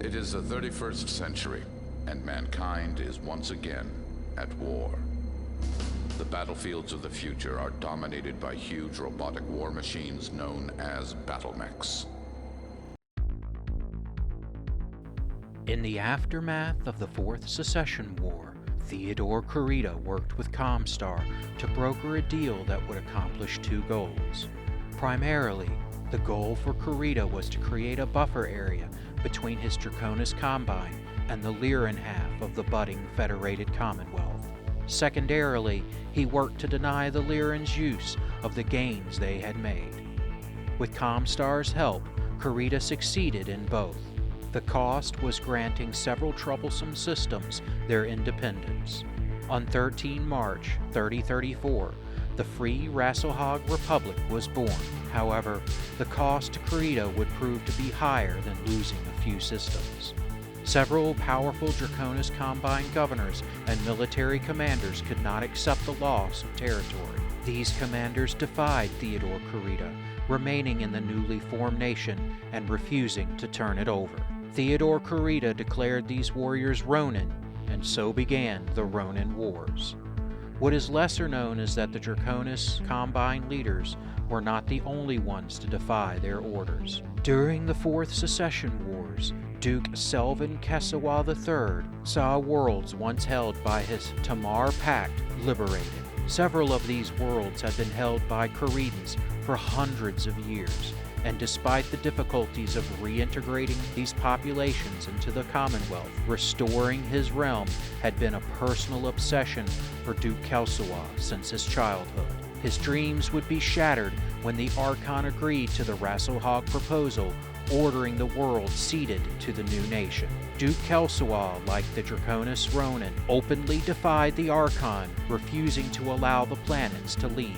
It is the 31st century, and mankind is once again at war. The battlefields of the future are dominated by huge robotic war machines known as battlemechs. In the aftermath of the Fourth Secession War, Theodore Kurita worked with ComStar to broker a deal that would accomplish two goals. Primarily, the goal for Kurita was to create a buffer area between his Draconis Combine and the Lyran half of the budding Federated Commonwealth. Secondarily, he worked to deny the Lyrans use of the gains they had made. With ComStar's help, Kurita succeeded in both. The cost was granting several troublesome systems their independence. On 13 March 3034, the free Rasalhague Republic was born. However, the cost to Kurita would prove to be higher than losing a few systems. Several powerful Draconis Combine governors and military commanders could not accept the loss of territory. These commanders defied Theodore Kurita, remaining in the newly formed nation and refusing to turn it over. Theodore Kurita declared these warriors Ronin, and so began the Ronin Wars. What is lesser known is that the Draconis Combine leaders were not the only ones to defy their orders. During the Fourth Secession Wars, Duke Selvin Kesawa III saw worlds once held by his Tamar Pact liberated. Several of these worlds had been held by Kuritans for hundreds of years, and despite the difficulties of reintegrating these populations into the Commonwealth, restoring his realm had been a personal obsession for Duke Kesawa since his childhood. His dreams would be shattered when the Archon agreed to the Rasalhague proposal, ordering the world ceded to the new nation. Duke Kesawa, like the Draconis Ronin, openly defied the Archon, refusing to allow the planets to leave.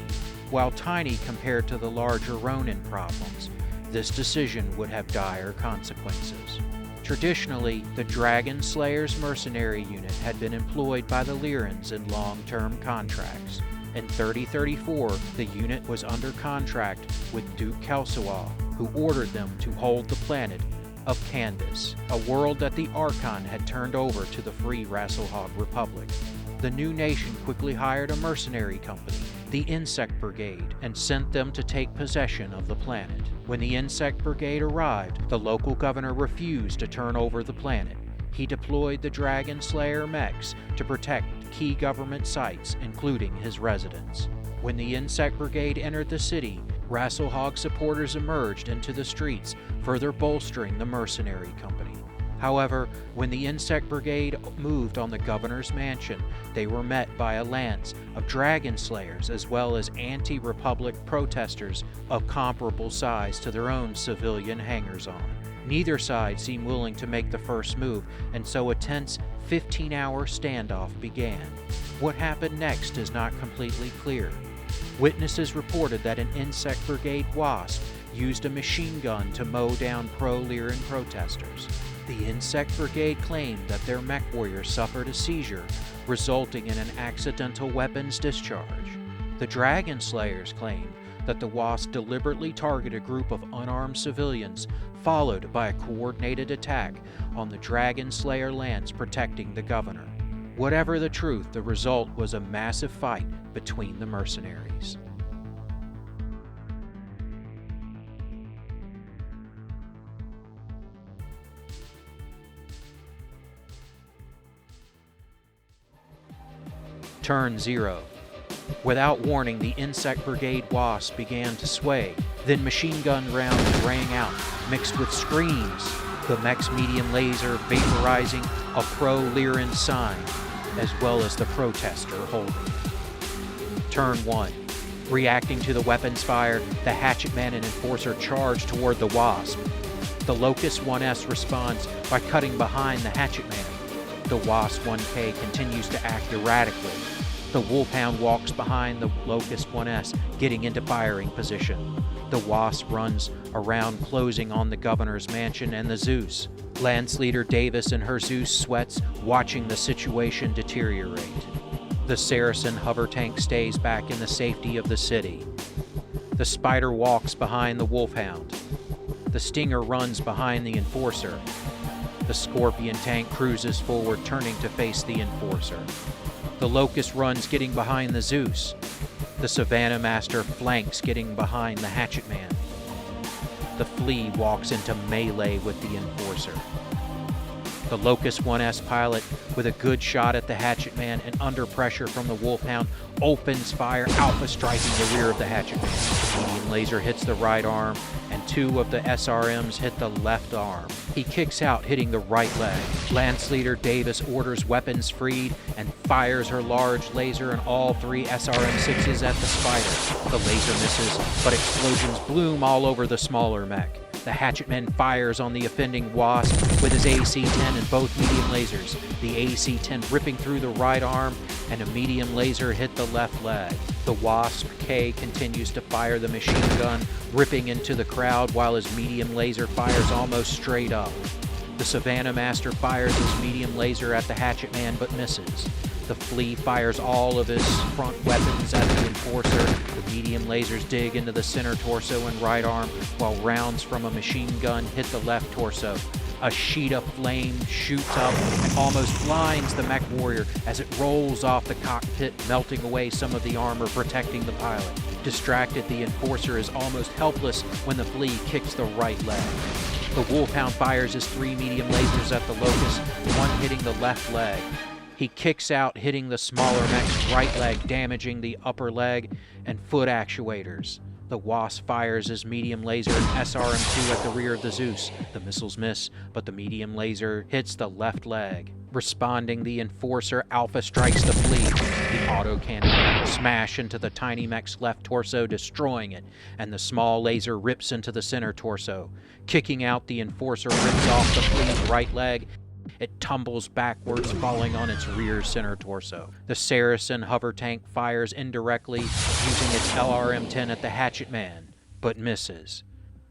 While tiny compared to the larger Ronin problems, this decision would have dire consequences. Traditionally, the Dragonslayers mercenary unit had been employed by the Lyrans in long-term contracts. In 3034, the unit was under contract with Duke Kesawa, who ordered them to hold the planet of Kandis, a world that the Archon had turned over to the free Rasalhague Republic. The new nation quickly hired a mercenary company, the Insect Brigade, and sent them to take possession of the planet. When the Insect Brigade arrived, the local governor refused to turn over the planet. He deployed the Dragonslayer mechs to protect key government sites, including his residence. When the Insect Brigade entered the city, Rasalhague supporters emerged into the streets, further bolstering the mercenary company. However, when the Insect Brigade moved on the governor's mansion, they were met by a lance of Dragonslayers as well as anti-Republic protesters of comparable size to their own civilian hangers-on. Neither side seemed willing to make the first move, and so a tense 15-hour standoff began. What happened next is not completely clear. Witnesses reported that an Insect Brigade WASP used a machine gun to mow down pro-Lyran protesters. The Insect Brigade claimed that their mech warrior suffered a seizure, resulting in an accidental weapons discharge. The Dragonslayers claimed that the WASP deliberately targeted a group of unarmed civilians, followed by a coordinated attack on the Dragonslayer lance protecting the governor. Whatever the truth, the result was a massive fight between the mercenaries. Turn 0. Without warning, the Insect Brigade WASP began to sway. Then machine gun rounds rang out, mixed with screams. The mech's medium laser vaporizing a pro-Lyran sign, as well as the protester holding it. Turn 1. Reacting to the weapons fire, the Hatchetman and Enforcer charged toward the WASP. The Locust 1S responds by cutting behind the Hatchetman. The WASP 1K continues to act erratically. The Wolfhound walks behind the Locust 1S, getting into firing position. The WASP runs around, closing on the governor's mansion and the Zeus. Lance Leader Davis and her Zeus sweats, watching the situation deteriorate. The Saracen hover tank stays back in the safety of the city. The Spider walks behind the Wolfhound. The Stinger runs behind the Enforcer. The Scorpion tank cruises forward, turning to face the Enforcer. The Locust runs, getting behind the Zeus. The Savannah Master flanks, getting behind the Hatchet Man. The Flea walks into melee with the Enforcer. The Locust 1S pilot, with a good shot at the Hatchet Man and under pressure from the Wolfhound, opens fire, alpha striking the rear of the Hatchet Man. Medium laser hits the right arm, and 2 of the SRMs hit the left arm. He kicks out, hitting the right leg. Lance Leader Davis orders weapons freed and fires her large laser and all 3 SRM-6s at the Spider. The laser misses, but explosions bloom all over the smaller mech. The Hatchetman fires on the offending Wasp with his AC-10 and both medium lasers. The AC-10 ripping through the right arm, and a medium laser hit the left leg. The Wasp K continues to fire the machine gun, ripping into the crowd while his medium laser fires almost straight up. The Savannah Master fires his medium laser at the Hatchetman but misses. The Flea fires all of his front weapons at the Enforcer. The medium lasers dig into the center torso and right arm, while rounds from a machine gun hit the left torso. A sheet of flame shoots up and almost blinds the mech warrior as it rolls off the cockpit, melting away some of the armor protecting the pilot. Distracted, the Enforcer is almost helpless when the Flea kicks the right leg. The Wolfhound fires his 3 medium lasers at the Locust, one hitting the left leg. He kicks out, hitting the smaller mech's right leg, damaging the upper leg and foot actuators. The Wasp fires his medium laser and SRM-2 at the rear of the Zeus. The missiles miss, but the medium laser hits the left leg. Responding, the Enforcer alpha strikes the Flea. The autocannon smash into the tiny mech's left torso, destroying it, and the small laser rips into the center torso. Kicking out, the Enforcer rips off the Flea's right leg. It tumbles backwards, falling on its rear center torso. The Saracen hover tank fires indirectly, using its LRM-10 at the Hatchet Man, but misses.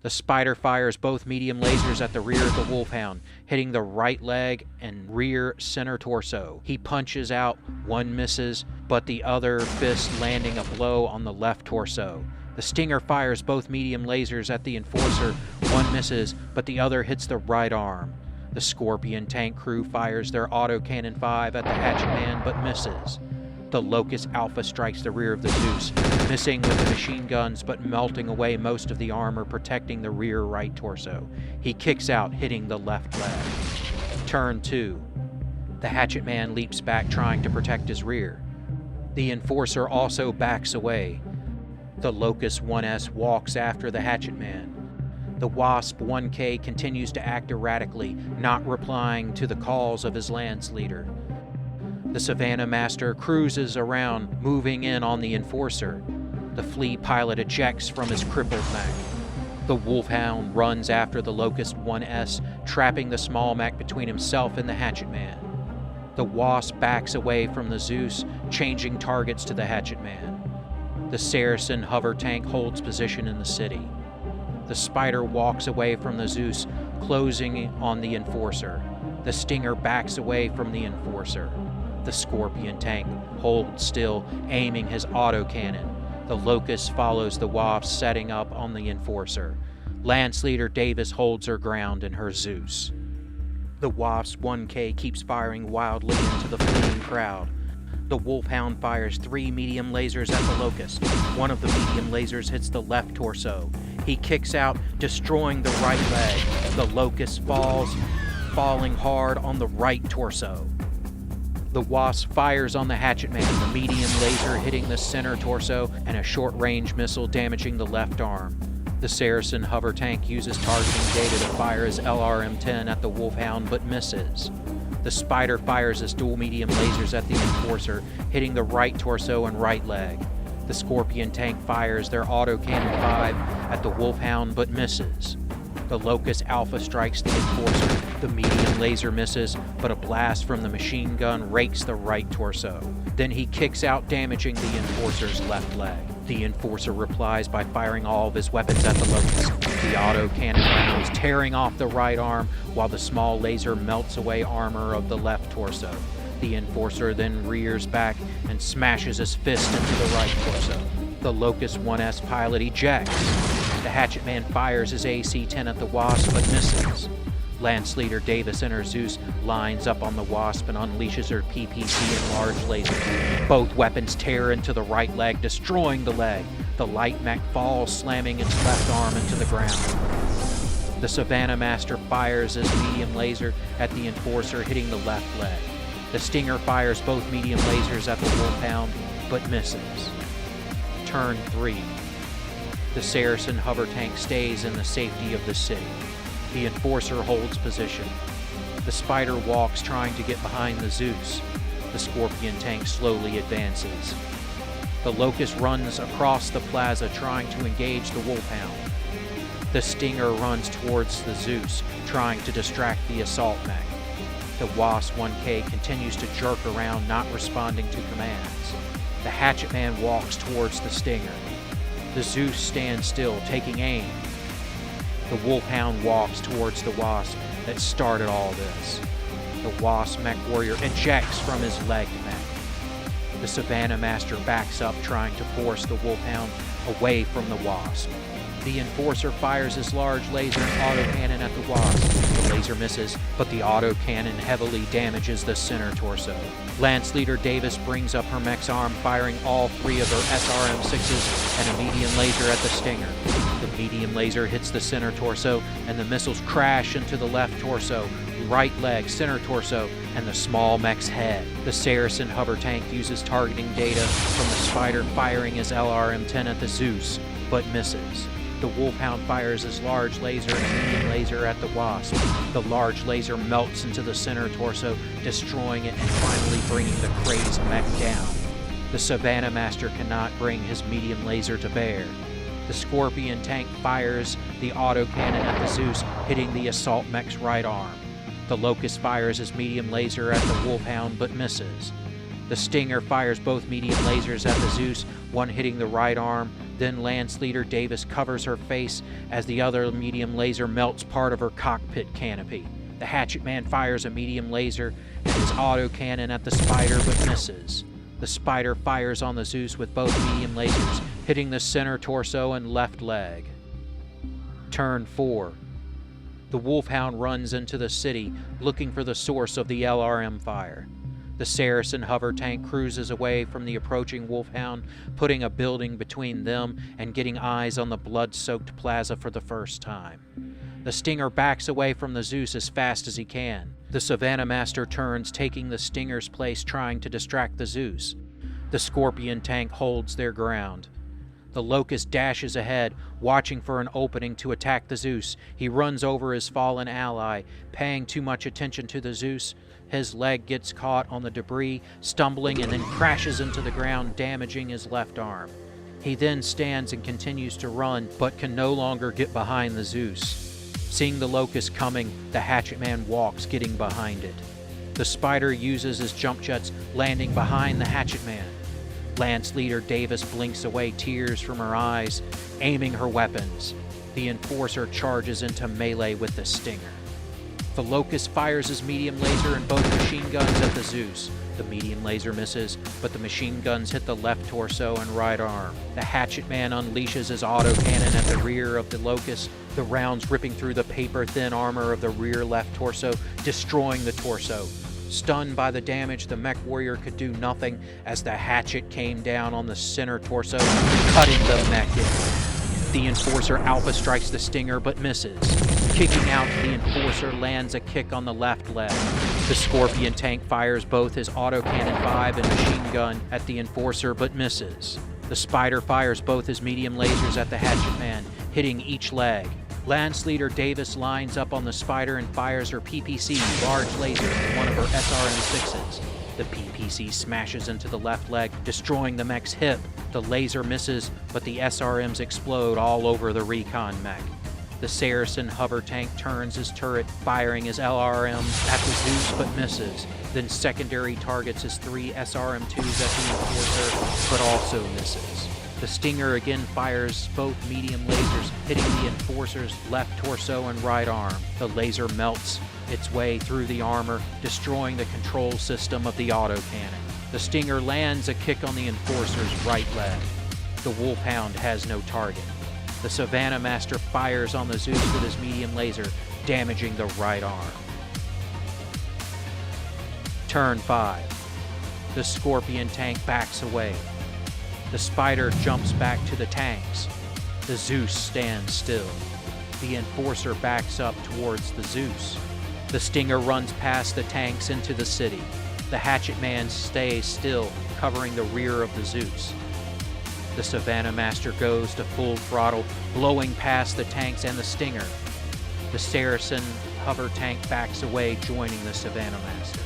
The Spider fires both medium lasers at the rear of the Wolfhound, hitting the right leg and rear center torso. He punches out, one misses, but the other fist landing a blow on the left torso. The Stinger fires both medium lasers at the Enforcer, one misses, but the other hits the right arm. The Scorpion tank crew fires their autocannon 5 at the Hatchet Man, but misses. The Locust Alpha strikes the rear of the Zeus, missing with the machine guns, but melting away most of the armor protecting the rear right torso. He kicks out, hitting the left leg. Turn 2. The Hatchet Man leaps back, trying to protect his rear. The Enforcer also backs away. The Locust 1S walks after the Hatchet Man. The Wasp 1K continues to act erratically, not replying to the calls of his Lance Leader. The Savannah Master cruises around, moving in on the Enforcer. The Flea pilot ejects from his crippled mech. The Wolfhound runs after the Locust 1S, trapping the small mech between himself and the Hatchet Man. The Wasp backs away from the Zeus, changing targets to the Hatchet Man. The Saracen hover tank holds position in the city. The Spider walks away from the Zeus, closing on the Enforcer. The Stinger backs away from the Enforcer. The Scorpion tank holds still, aiming his autocannon. The Locust follows the Wasp, setting up on the Enforcer. Lance Leader Davis holds her ground in her Zeus. The Wasp 1K keeps firing wildly into the fleeing crowd. The Wolfhound fires 3 medium lasers at the Locust. One of the medium lasers hits the left torso. He kicks out, destroying the right leg. The Locust falls, falling hard on the right torso. The Wasp fires on the Hatchet Man, the medium laser hitting the center torso, and a short-range missile damaging the left arm. The Saracen hover tank uses targeting data to fire his LRM-10 at the Wolfhound, but misses. The Spider fires his dual medium lasers at the Enforcer, hitting the right torso and right leg. The Scorpion tank fires their autocannon 5 at the Wolfhound, but misses. The Locust Alpha strikes the Enforcer. The medium laser misses, but a blast from the machine gun rakes the right torso. Then he kicks out, damaging the Enforcer's left leg. The Enforcer replies by firing all of his weapons at the Locust. The autocannon rounds tearing off the right arm, while the small laser melts away armor of the left torso. The Enforcer then rears back and smashes his fist into the right torso. The Locust 1S pilot ejects. The Hatchetman fires his AC-10 at the Wasp, but misses. Lance Leader Davis and her Zeus lines up on the Wasp and unleashes her PPC and large laser. Both weapons tear into the right leg, destroying the leg. The light mech falls, slamming its left arm into the ground. The Savannah Master fires his medium laser at the Enforcer, hitting the left leg. The Stinger fires both medium lasers at the Wolfhound, but misses. Turn 3. The Saracen hover tank stays in the safety of the city. The Enforcer holds position. The Spider walks, trying to get behind the Zeus. The Scorpion tank slowly advances. The Locust runs across the plaza, trying to engage the Wolfhound. The Stinger runs towards the Zeus, trying to distract the assault mech. The Wasp 1K continues to jerk around, not responding to commands. The Hatchetman walks towards the Stinger. The Zeus stands still, taking aim. The Wolfhound walks towards the Wasp that started all this. The Wasp mech warrior ejects from his leg mech. The Savannah Master backs up, trying to force the Wolfhound away from the Wasp. The Enforcer fires his large laser and autocannon at the Wasp. The laser misses, but the autocannon heavily damages the center torso. Lance Leader Davis brings up her mech's arm, firing all 3 of her SRM-6s and a medium laser at the Stinger. The medium laser hits the center torso, and the missiles crash into the left torso, right leg, center torso, and the small mech's head. The Saracen hover tank uses targeting data from the Spider, firing his LRM-10 at the Zeus, but misses. The Wolfhound fires his large laser and medium laser at the Wasp. The large laser melts into the center torso, destroying it and finally bringing the crazed mech down. The Savannah Master cannot bring his medium laser to bear. The Scorpion tank fires the autocannon at the Zeus, hitting the assault mech's right arm. The Locust fires his medium laser at the Wolfhound, but misses. The Stinger fires both medium lasers at the Zeus, one hitting the right arm. Then Lance Leader Davis covers her face as the other medium laser melts part of her cockpit canopy. The Hatchetman fires a medium laser and his autocannon at the Spider, but misses. The Spider fires on the Zeus with both medium lasers, hitting the center torso and left leg. Turn 4. The Wolfhound runs into the city, looking for the source of the LRM fire. The Saracen hover tank cruises away from the approaching Wolfhound, putting a building between them and getting eyes on the blood-soaked plaza for the first time. The Stinger backs away from the Zeus as fast as he can. The Savannah Master turns, taking the Stinger's place, trying to distract the Zeus. The Scorpion tank holds their ground. The Locust dashes ahead, watching for an opening to attack the Zeus. He runs over his fallen ally, paying too much attention to the Zeus. His leg gets caught on the debris, stumbling, and then crashes into the ground, damaging his left arm. He then stands and continues to run, but can no longer get behind the Zeus. Seeing the Locust coming, the Hatchetman walks, getting behind it. The Spider uses his jump jets, landing behind the Hatchetman. Lance Leader Davis blinks away tears from her eyes, aiming her weapons. The Enforcer charges into melee with the Stinger. The Locust fires his medium laser and both machine guns at the Zeus. The medium laser misses, but the machine guns hit the left torso and right arm. The Hatchetman unleashes his autocannon at the rear of the Locust, the rounds ripping through the paper-thin armor of the rear left torso, destroying the torso. Stunned by the damage, the mech warrior could do nothing as the hatchet came down on the center torso, cutting the mech in. The Enforcer alpha strikes the Stinger but misses. Kicking out, the Enforcer lands a kick on the left leg. The Scorpion tank fires both his autocannon 5 and machine gun at the Enforcer but misses. The Spider fires both his medium lasers at the Hatchetman, hitting each leg. Lance Leader Davis lines up on the Spider and fires her PPC large laser at one of her SRM-6s. The PPC smashes into the left leg, destroying the mech's hip. The laser misses, but the SRMs explode all over the recon mech. The Saracen hover tank turns his turret, firing his LRMs at the Zeus but misses. Then secondary targets his 3 SRM-2s at the Enforcer, but also misses. The Stinger again fires both medium lasers, hitting the Enforcer's left torso and right arm. The laser melts its way through the armor, destroying the control system of the autocannon. The Stinger lands a kick on the Enforcer's right leg. The Wolfhound has no target. The Savannah Master fires on the Zeus with his medium laser, damaging the right arm. Turn 5. The Scorpion tank backs away. The Spider jumps back to the tanks. The Zeus stands still. The Enforcer backs up towards the Zeus. The Stinger runs past the tanks into the city. The Hatchet Man stays still, covering the rear of the Zeus. The Savannah Master goes to full throttle, blowing past the tanks and the Stinger. The Saracen hover tank backs away, joining the Savannah Master.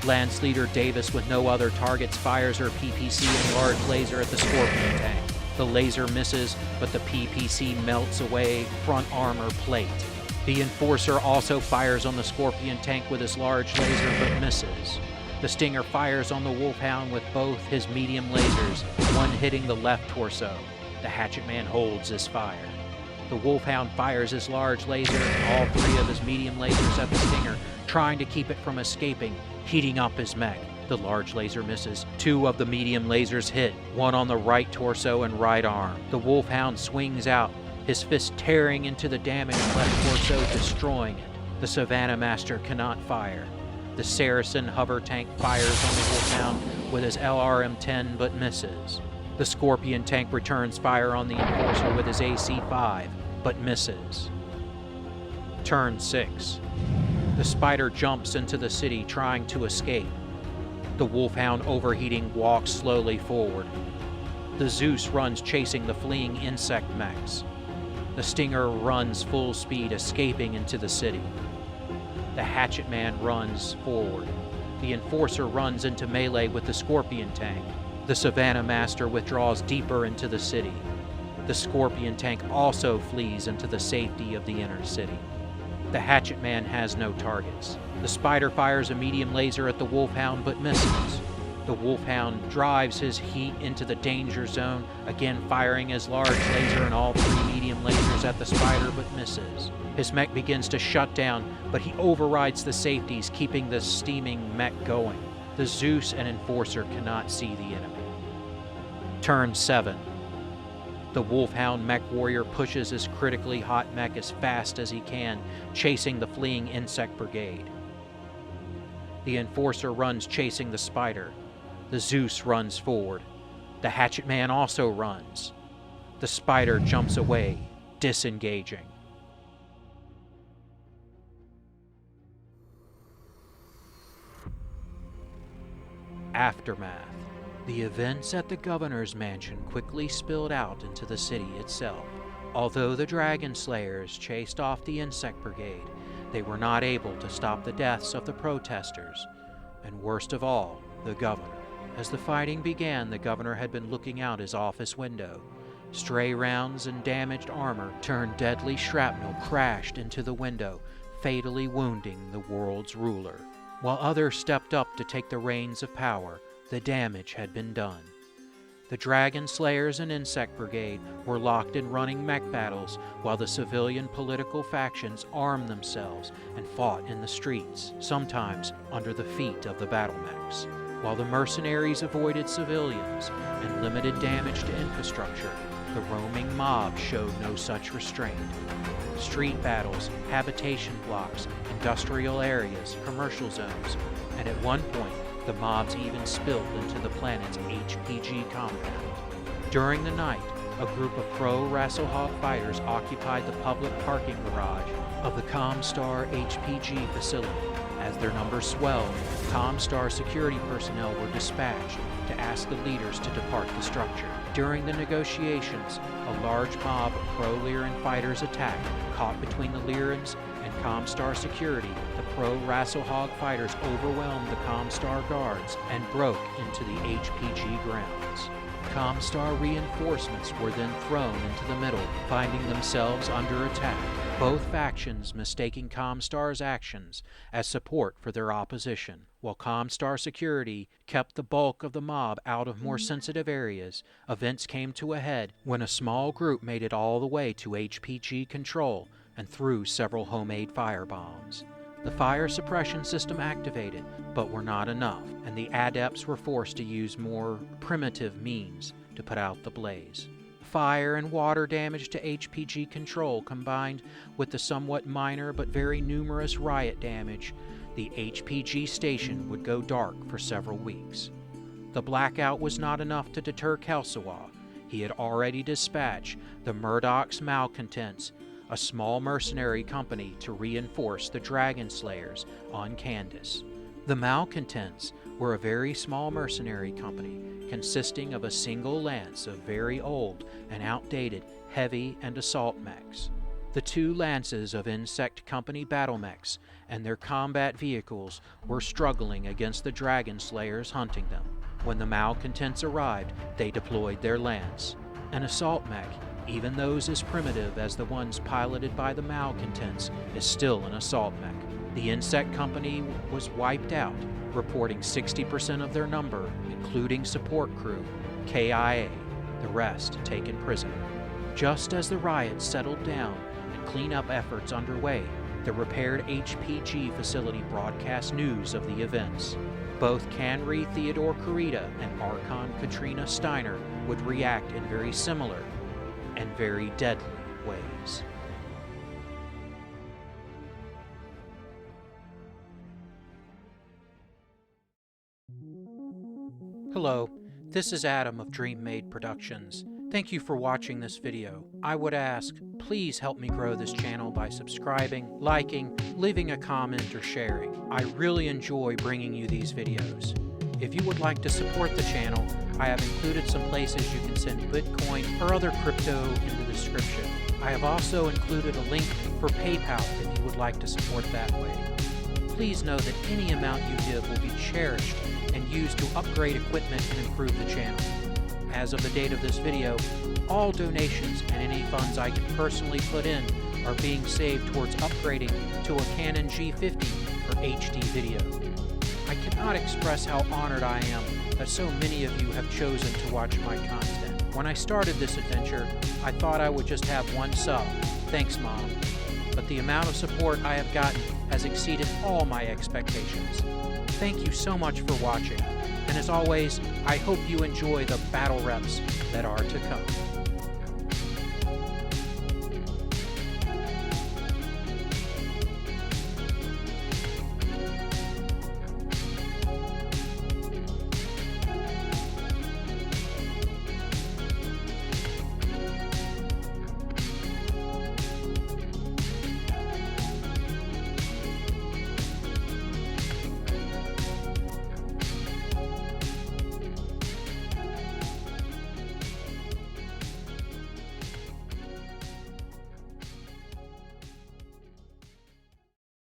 Lance Leader Davis, with no other targets, fires her PPC and large laser at the Scorpion tank. The laser misses, but the PPC melts away front armor plate. The Enforcer also fires on the Scorpion tank with his large laser, but misses. The Stinger fires on the Wolfhound with both his medium lasers, one hitting the left torso. The Hatchet Man holds his fire. The Wolfhound fires his large laser and all three of his medium lasers at the Stinger, trying to keep it from escaping, heating up his mech. The large laser misses. Two of the medium lasers hit, one on the right torso and right arm. The Wolfhound swings out, his fist tearing into the damaged left torso, destroying it. The Savannah Master cannot fire. The Saracen hover tank fires on the Wolfhound with his LRM-10 but misses. The Scorpion tank returns fire on the Enforcer with his AC-5 but misses. Turn 6. The Spider jumps into the city trying to escape. The Wolfhound, overheating, walks slowly forward. The Zeus runs chasing the fleeing insect mechs. The Stinger runs full speed, escaping into the city. The Hatchet Man runs forward. The Enforcer runs into melee with the Scorpion tank. The Savannah Master withdraws deeper into the city. The Scorpion tank also flees into the safety of the inner city. The Hatchet Man has no targets. The Spider fires a medium laser at the Wolfhound but misses. The Wolfhound drives his heat into the danger zone, again firing his large laser and all three medium lasers at the Spider but misses. His mech begins to shut down, but he overrides the safeties, keeping the steaming mech going. The Zeus and Enforcer cannot see the enemy. Turn 7. The Wolfhound mech warrior pushes his critically hot mech as fast as he can, chasing the fleeing insect brigade. The Enforcer runs chasing the Spider. The Zeus runs forward. The Hatchet Man also runs. The Spider jumps away, disengaging. Aftermath. The events at the governor's mansion quickly spilled out into the city itself. Although the Dragonslayers chased off the insect brigade, they were not able to stop the deaths of the protesters, and worst of all, the governor. As the fighting began, the governor had been looking out his office window. Stray rounds and damaged armor turned deadly shrapnel crashed into the window, fatally wounding the world's ruler. While others stepped up to take the reins of power, the damage had been done. The Dragonslayers and Insect Brigade were locked in running mech battles, while the civilian political factions armed themselves and fought in the streets, sometimes under the feet of the battle mechs. While the mercenaries avoided civilians and limited damage to infrastructure, the roaming mob showed no such restraint. Street battles, habitation blocks, industrial areas, commercial zones, and at one point, the mobs even spilled into the planet's HPG compound. During the night, a group of pro-Rasalhague fighters occupied the public parking garage of the ComStar HPG facility. As their numbers swelled, ComStar security personnel were dispatched to ask the leaders to depart the structure. During the negotiations, a large mob of pro-Lyran fighters attacked. Caught between the Lyrans and ComStar security, the pro-Rasalhague fighters overwhelmed the ComStar guards and broke into the HPG grounds. ComStar reinforcements were then thrown into the middle, finding themselves under attack. Both factions mistaking ComStar's actions as support for their opposition. While ComStar security kept the bulk of the mob out of more sensitive areas, events came to a head when a small group made it all the way to HPG control and threw several homemade firebombs. The fire suppression system activated, but were not enough, and the adepts were forced to use more primitive means to put out the blaze. The fire and water damage to HPG control combined with the somewhat minor but very numerous riot damage, the HPG station would go dark for several weeks. The blackout was not enough to deter Kelsawa. He had already dispatched the Murdoch's Malcontents, a small mercenary company, to reinforce the Dragonslayers on Kandis. The Malcontents were a very small mercenary company consisting of a single lance of very old and outdated heavy and assault mechs. The 2 lances of Insect Company battle mechs and their combat vehicles were struggling against the Dragonslayers hunting them. When the Malcontents arrived, they deployed their lance. An assault mech, even those as primitive as the ones piloted by the Malcontents, is still an assault mech. The Insect Company was wiped out, reporting 60% of their number, including support crew, KIA, the rest taken prisoner. Just as the riots settled down and cleanup efforts underway, the repaired HPG facility broadcast news of the events. Both Canry Theodore Kurita and Archon Katrina Steiner would react in very similar and very deadly ways. Hello, this is Adam of Dream Made Productions. Thank you for watching this video. I would ask, please help me grow this channel by subscribing, liking, leaving a comment, or sharing. I really enjoy bringing you these videos. If you would like to support the channel, I have included some places you can send Bitcoin or other crypto in the description. I have also included a link for PayPal if you would like to support that way. Please know that any amount you give will be cherished and used to upgrade equipment and improve the channel. As of the date of this video, all donations and any funds I can personally put in are being saved towards upgrading to a Canon G50 for HD video. I cannot express how honored I am that so many of you have chosen to watch my content. When I started this adventure, I thought I would just have 1 sub. Thanks, Mom. But the amount of support I have gotten has exceeded all my expectations. Thank you so much for watching. And as always, I hope you enjoy the battle reps that are to come.